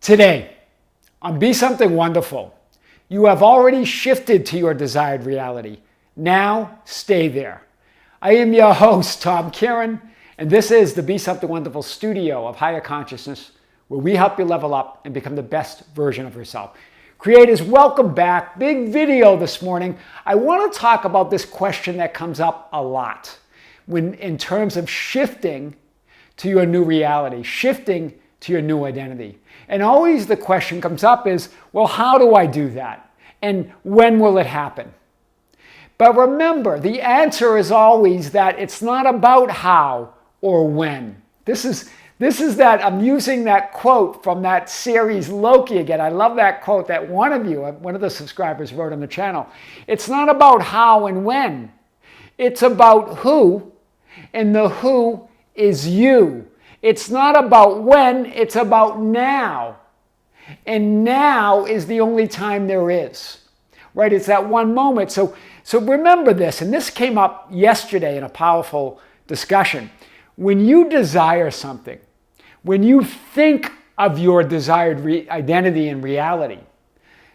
Today, on Be Something Wonderful, you have already shifted to your desired reality. Now, stay there. I am your host, Tom Kearin, and this is the Be Something Wonderful studio of higher consciousness, where we help you level up and become the best version of yourself. Creators, welcome back. Big video this morning. I want to talk about this question that comes up a lot in terms of shifting to your new reality, shifting to your new identity. And always the question comes up is, well, how do I do that? And when will it happen? But remember, the answer is always that it's not about how or when. This is that, I'm using that quote from that series Loki again. I love that quote that one of the subscribers wrote on the channel. It's not about how and when. It's about who, and the who is you. It's not about when, it's about now. And now is the only time there is, right? It's that one moment. So remember this, and this came up yesterday in a powerful discussion. When you desire something, when you think of your desired identity and reality,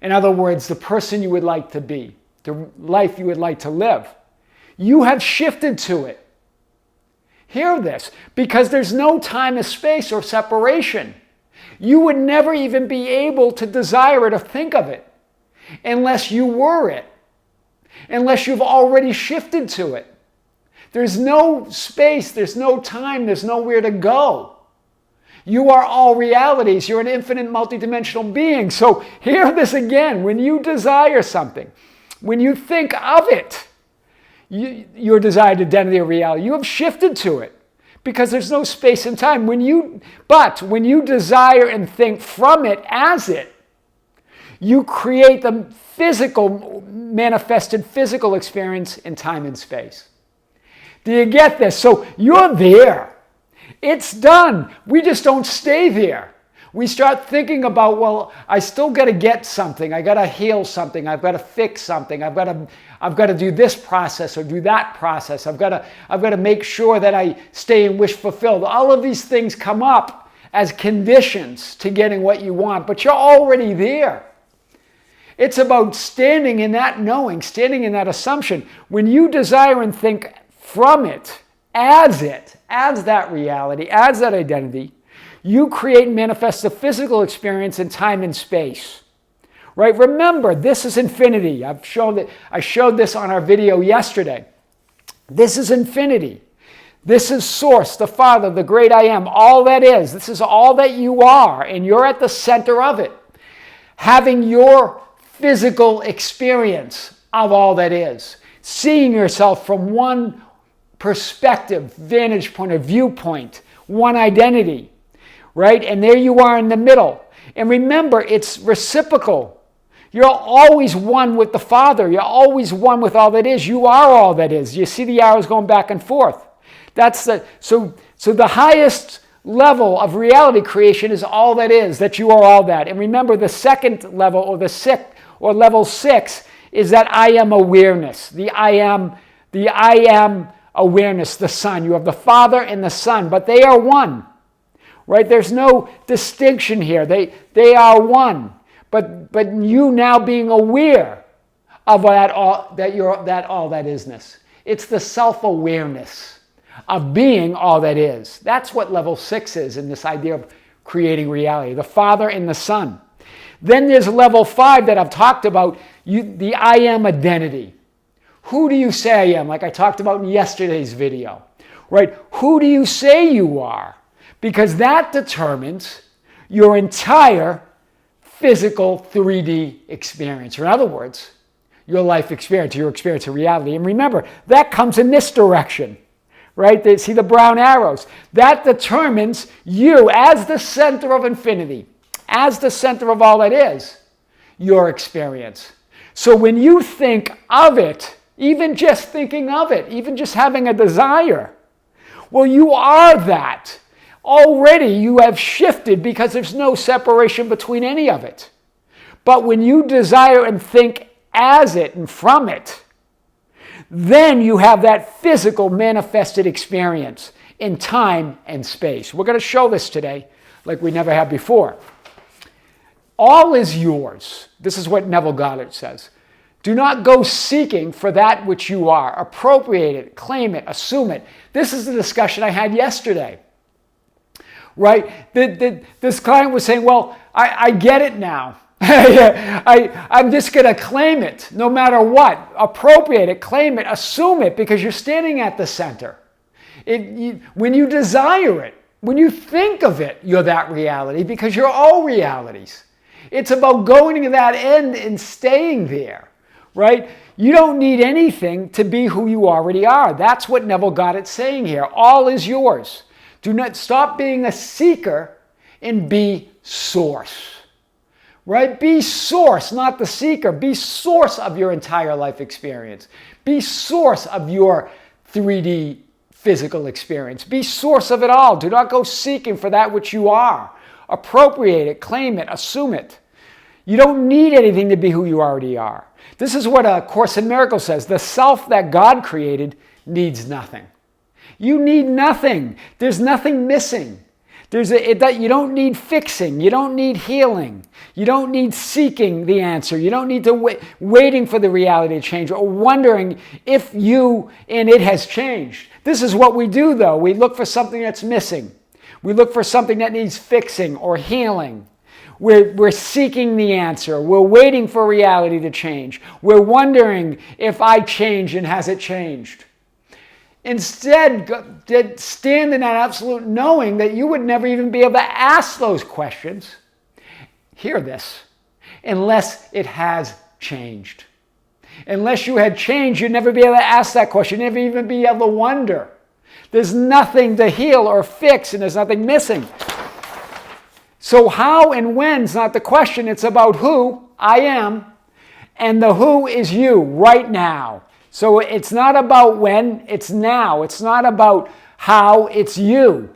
in other words, the person you would like to be, the life you would like to live, you have shifted to it. Hear this, because there's no time or space or separation. You would never even be able to desire it or think of it unless you were it, unless you've already shifted to it. There's no space, there's no time, there's nowhere to go. You are all realities. You're an infinite multidimensional being. So hear this again. When you desire something, when you think of it, your desired identity or reality, you have shifted to it because there's no space and time. But when you desire and think from it as it, you create the manifested physical experience in time and space. Do you get this? So you're there. It's done. We just don't stay there. We start thinking about, well, I still got to get something. I got to heal something. I've got to fix something. I've got to do this process or do that process. I've got to make sure that I stay and wish fulfilled. All of these things come up as conditions to getting what you want, but you're already there. It's about standing in that knowing, standing in that assumption. When you desire and think from it, as that reality, as that identity, you create and manifest the physical experience in time and space. Right? Remember, this is infinity. I showed this on our video yesterday. This is infinity. This is Source, the Father, the great I am, all that is. This is all that you are, and you're at the center of it. Having your physical experience of all that is. Seeing yourself from one perspective, vantage point, or viewpoint, one identity. Right? And there you are in the middle. And remember, it's reciprocal. You're always one with the Father. You're always one with all that is. You are all that is. You see the arrows going back and forth. So the highest level of reality creation is all that is, that you are all that. And remember, the second level, or level 6, is that I am awareness. The I am awareness, the Son. You have the Father and the Son, but they are one. Right? There's no distinction here. They are one. But you now being aware of that all that isness. It's the self-awareness of being all that is. That's what level 6 is in this idea of creating reality. The Father and the Son. Then there's level 5 that I've talked about, the I am identity. Who do you say I am? Like I talked about in yesterday's video. Right? Who do you say you are? Because that determines your entire physical 3D experience. Or in other words, your life experience, your experience of reality. And remember, that comes in this direction, right? See the brown arrows. That determines you as the center of infinity, as the center of all that is, your experience. So when you think of it, even just thinking of it, even just having a desire, well, you are that. Already you have shifted because there's no separation between any of it. But when you desire and think as it and from it, then you have that physical manifested experience in time and space. We're going to show this today like we never have before. All is yours. This is what Neville Goddard says. Do not go seeking for that which you are. Appropriate it, claim it, assume it. This is the discussion I had yesterday. Right? This client was saying, well, I get it now. I'm just going to claim it no matter what. Appropriate it, claim it, assume it, because you're standing at the center. When you desire it, when you think of it, you're that reality because you're all realities. It's about going to that end and staying there, right? You don't need anything to be who you already are. That's what Neville Goddard saying here. All is yours. Do not stop being a seeker and be source. Right? Be source, not the seeker. Be source of your entire life experience. Be source of your 3D physical experience. Be source of it all. Do not go seeking for that which you are. Appropriate it, claim it, assume it. You don't need anything to be who you already are. This is what A Course in Miracles says. The self that God created needs nothing. You need nothing. There's nothing missing. You don't need fixing. You don't need healing. You don't need seeking the answer. You don't need to waiting for the reality to change or wondering if you and it has changed. This is what we do, though. We look for something that's missing. We look for something that needs fixing or healing. We're seeking the answer. We're waiting for reality to change. We're wondering if I changed and has it changed. Instead, stand in that absolute knowing that you would never even be able to ask those questions. Hear this. Unless it has changed. Unless you had changed, you'd never be able to ask that question. You'd never even be able to wonder. There's nothing to heal or fix, and there's nothing missing. So how and when's not the question. It's about who I am, and the who is you right now. So it's not about when, it's now. It's not about how, it's you,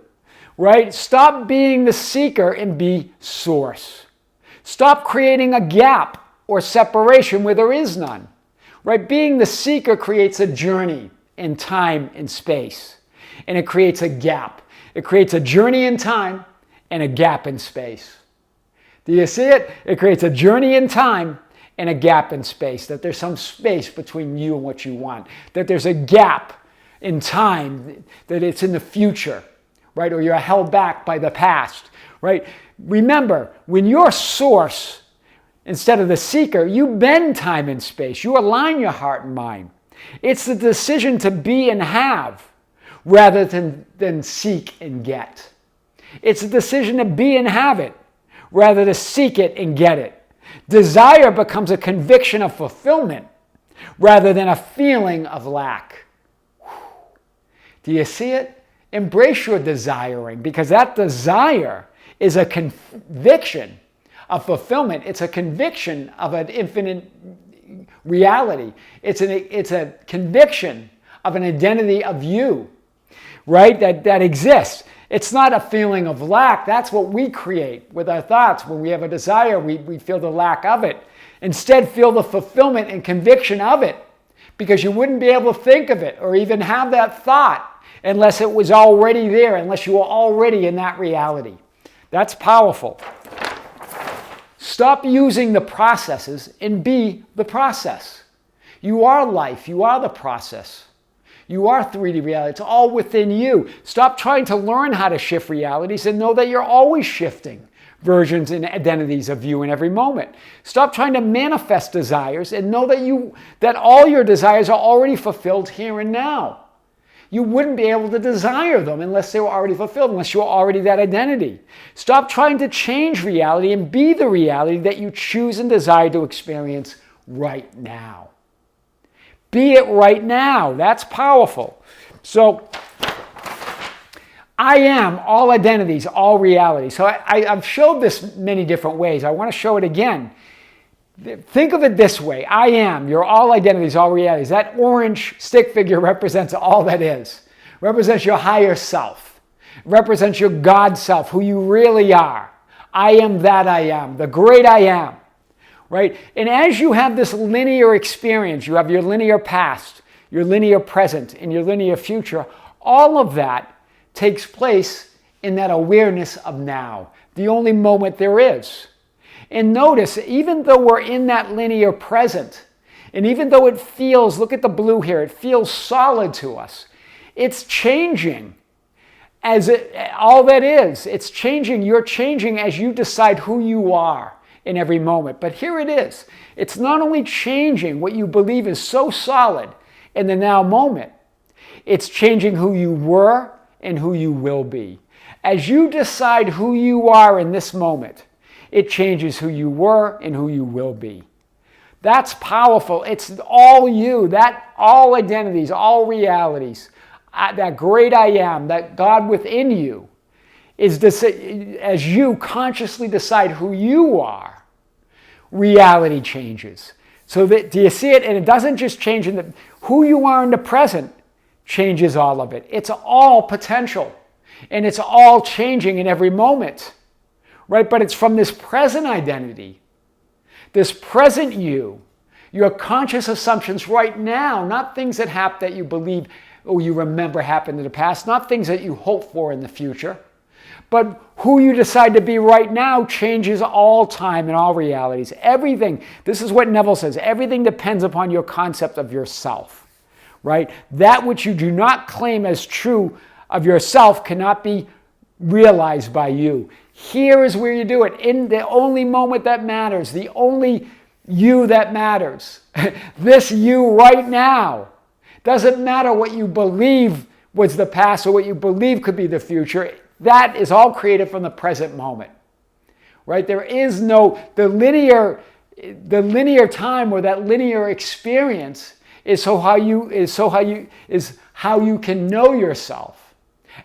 right? Stop being the seeker and be source. Stop creating a gap or separation where there is none, right? Being the seeker creates a journey in time and space, and it creates a gap. It creates a journey in time and a gap in space. Do you see it? It creates a journey in time and a gap in space, that there's some space between you and what you want, that there's a gap in time, that it's in the future, right? Or you're held back by the past, right? Remember, when you're source instead of the seeker, you bend time and space. You align your heart and mind. It's the decision to be and have rather than seek and get. It's a decision to be and have it rather than seek it and get it. Desire becomes a conviction of fulfillment rather than a feeling of lack. Do you see it? Embrace your desiring, because that desire is a conviction of fulfillment. It's a conviction of an infinite reality. It's a conviction of an identity of you, right? That exists. It's not a feeling of lack. That's what we create with our thoughts. When we have a desire, we feel the lack of it. Instead, feel the fulfillment and conviction of it, because you wouldn't be able to think of it or even have that thought unless it was already there, unless you were already in that reality. That's powerful. Stop using the processes and be the process. You are life. You are the process. You are 3D reality. It's all within you. Stop trying to learn how to shift realities and know that you're always shifting versions and identities of you in every moment. Stop trying to manifest desires and know that all your desires are already fulfilled here and now. You wouldn't be able to desire them unless they were already fulfilled, unless you were already that identity. Stop trying to change reality and be the reality that you choose and desire to experience right now. Be it right now. That's powerful. So, I am all identities, all reality. So I've showed this many different ways. I want to show it again. Think of it this way. I am. You're all identities, all realities. That orange stick figure represents all that is. Represents your higher self. Represents your God self, who you really are. I am that I am. The great I am. Right? And as you have this linear experience, you have your linear past, your linear present, and your linear future, all of that takes place in that awareness of now, the only moment there is. And notice, even though we're in that linear present, and even though it feels, look at the blue here, it feels solid to us, it's changing. All that is, it's changing. You're changing as you decide who you are in every moment. But here it is. It's not only changing what you believe is so solid in the now moment, it's changing who you were and who you will be. As you decide who you are in this moment, it changes who you were and who you will be. That's powerful. It's all you, all identities, all realities. That great I am, that God within you, as you consciously decide who you are, reality changes. So do you see it? And it doesn't just change who you are in the present changes all of it. It's all potential, and it's all changing in every moment, right? But it's from this present identity, this present you, your conscious assumptions right now, not things that you believe or you remember happened in the past, not things that you hope for in the future, but who you decide to be right now changes all time and all realities. Everything, this is what Neville says, everything depends upon your concept of yourself, right? That which you do not claim as true of yourself cannot be realized by you. Here is where you do it, in the only moment that matters, the only you that matters. This you right now. Doesn't matter what you believe was the past or what you believe could be the future. That is all created from the present moment, right? There is no, the linear time or that linear experience is how you can know yourself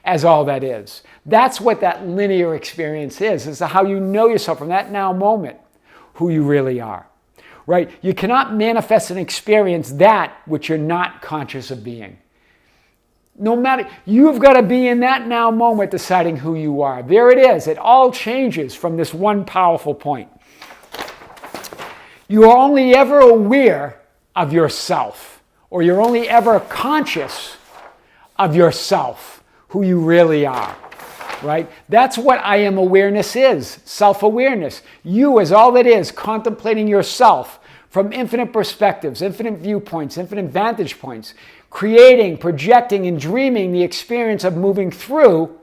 as all that is. That's what that linear experience is how you know yourself from that now moment, who you really are. Right? You cannot manifest and experience that which you're not conscious of being. No matter, you've got to be in that now moment deciding who you are. There it is. It all changes from this one powerful point. You are only ever aware of yourself, or you're only ever conscious of yourself, who you really are. Right? That's what I am awareness is, self-awareness. You as all that is, contemplating yourself from infinite perspectives, infinite viewpoints, infinite vantage points, creating, projecting, and dreaming the experience of moving through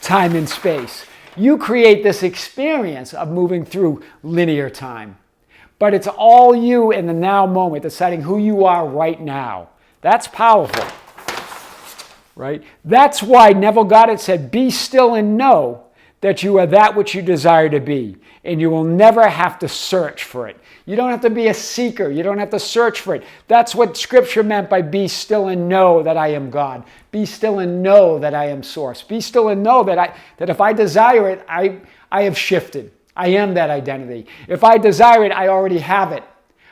time and space. You create this experience of moving through linear time. But it's all you in the now moment, deciding who you are right now. That's powerful. Right? That's why Neville Goddard said, be still and know that you are that which you desire to be, and you will never have to search for it. You don't have to be a seeker. You don't have to search for it. That's what Scripture meant by be still and know that I am God. Be still and know that I am Source. Be still and know that if I desire it, I have shifted. I am that identity. If I desire it, I already have it.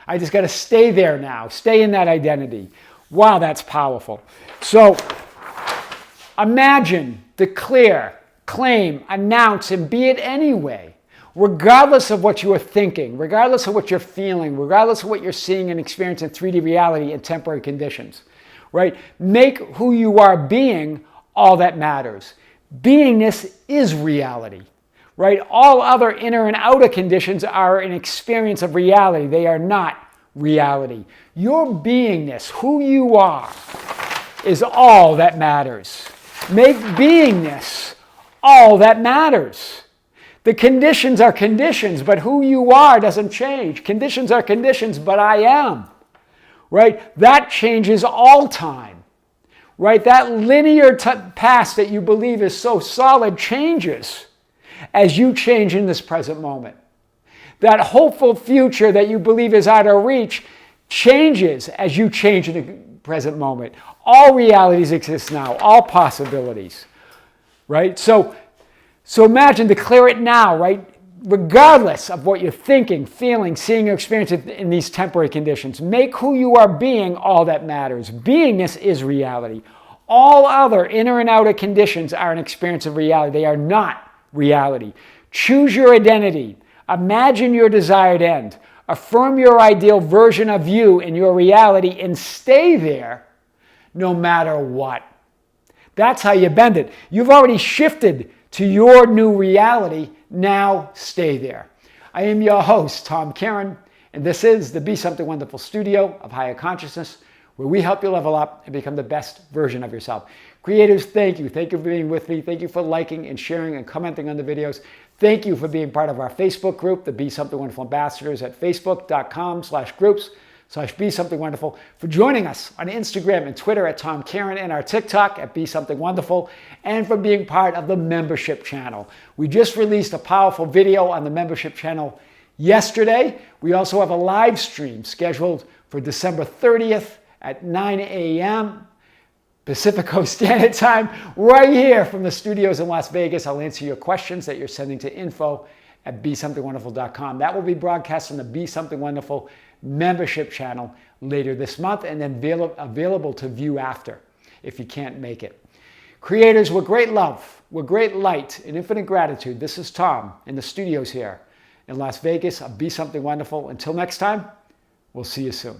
I just got to stay there now. Stay in that identity. Wow, that's powerful. So, imagine, declare, claim, announce, and be it anyway, regardless of what you are thinking, regardless of what you're feeling, regardless of what you're seeing and experiencing in 3D reality and temporary conditions, right? Make who you are being all that matters. Beingness is reality, right? All other inner and outer conditions are an experience of reality. They are not reality. Your beingness, who you are, is all that matters. Make beingness all that matters. The conditions are conditions, but who you are doesn't change. Conditions are conditions, but I am. Right? That changes all time. Right? That linear past that you believe is so solid changes as you change in this present moment. That hopeful future that you believe is out of reach changes as you change in the present moment. All realities exist now, all possibilities, right? So imagine, declare it now, right? Regardless of what you're thinking, feeling, seeing, or experiencing in these temporary conditions. Make who you are being all that matters. Beingness is reality. All other inner and outer conditions are an experience of reality. They are not reality. Choose your identity. Imagine your desired end. Affirm your ideal version of you and your reality and stay there no matter what. That's how you bend it. You've already shifted to your new reality. Now stay there. I am your host, Tom Kearin, and this is the Be Something Wonderful studio of higher consciousness, where we help you level up and become the best version of yourself. Creators, thank you. Thank you for being with me. Thank you for liking and sharing and commenting on the videos. Thank you for being part of our Facebook group, the Be Something Wonderful Ambassadors at facebook.com/groups/Be Something Wonderful, for joining us on Instagram and Twitter at Tom Kearin and our TikTok at Be Something Wonderful, and for being part of the membership channel. We just released a powerful video on the membership channel yesterday. We also have a live stream scheduled for December 30th at 9 a.m. Pacific Coast Standard Time, right here from the studios in Las Vegas. I'll answer your questions that you're sending to info@besomethingwonderful.com. That will be broadcast on the Be Something Wonderful membership channel later this month, and then available to view after if you can't make it. Creators, with great love, with great light and infinite gratitude, this is Tom in the studios here in Las Vegas of Be Something Wonderful. Until next time, we'll see you soon.